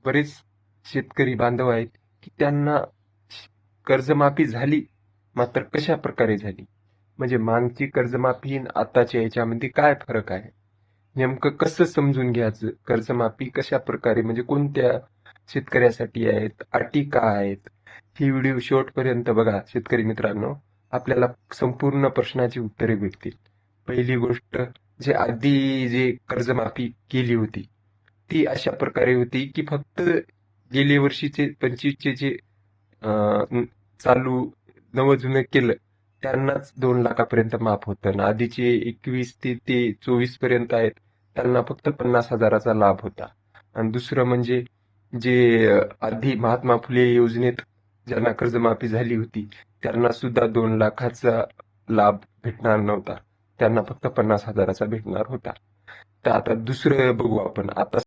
बरेच शेतकरी बांधव आहेत की त्यांना कर्जमाफी झाली, मात्र कशा प्रकारे झाली, म्हणजे मागची कर्जमाफी आणि आताच्या याच्यामध्ये काय फरक आहे, नेमकं कसं समजून घ्यायचं, कर्जमाफी कशा प्रकारे म्हणजे कोणत्या शेतकऱ्यासाठी आहेत, अटी काय आहेत, ही व्हिडिओ शेवटपर्यंत बघा शेतकरी मित्रांनो. आपल्याला संपूर्ण प्रश्नाची उत्तरे भेटतील. पहिली गोष्ट, जे आधी जे कर्जमाफी केली होती ती अशा प्रकारे होती की फक्त गेले वर्षीचे 25चे जे चालू नवं जुनं केलं त्यांनाच 2 लाखापर्यंत माफ होतं ना, आधीचे 21 ते 24 पर्यंत आहेत त्यांना फक्त 50,000चा लाभ होता. आणि दुसरं म्हणजे जे आधी महात्मा फुले योजनेत ज्यांना कर्जमाफी झाली होती त्यांना सुद्धा 2 लाखाचा लाभ भेटणार नव्हता, त्यांना फक्त 50,000चा भेटणार होता. तर आता दुसरं बघू आपण. आता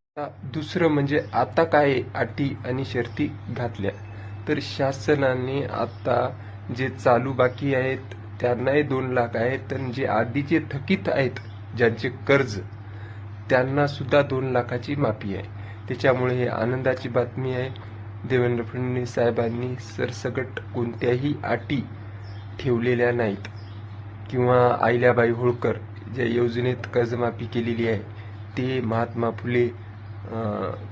दुसरं म्हणजे आता काय अटी आणि शर्ती घातल्या, तर शासनाने आता जे चालू बाकी आहेत त्यांनाही 2 लाख आहेत, आणि जे आधीचे थकीत आहेत ज्यांचे कर्ज त्यांना सुद्धा 2 लाखाची माफी आहे. त्याच्यामुळे हे आनंदाची बातमी आहे. देवेंद्र फडणवीस साहेबांनी सरसकट कोणत्याही अटी ठेवलेल्या नाहीत, किंवा अहिल्याबाई होळकर ज्या योजनेत कर्जमाफी केलेली आहे ते महात्मा फुले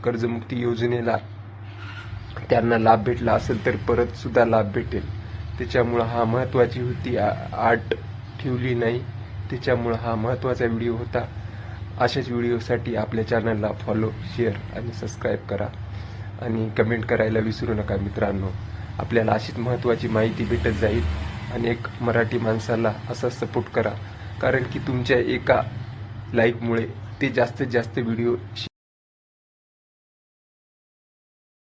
कर्जमुक्ती योजनेला त्यांना लाभ भेटला असेल तर परत सुद्धा लाभ भेटेल. त्याच्यामुळं हा महत्त्वाची होती अट ठेवली नाही, त्याच्यामुळं हा महत्त्वाचा व्हिडिओ होता. अशाच व्हिडिओसाठी आपल्या चॅनलला फॉलो, शेअर आणि सबस्क्राईब करा आणि कमेंट करायला विसरू नका मित्रांनो. आपल्याला अशीच महत्त्वाची माहिती भेटत जाईल. आणि एक मराठी माणसाला असा सपोर्ट करा, कारण की तुमच्या एका लाईकमुळे ते जास्तीत जास्त व्हिडिओ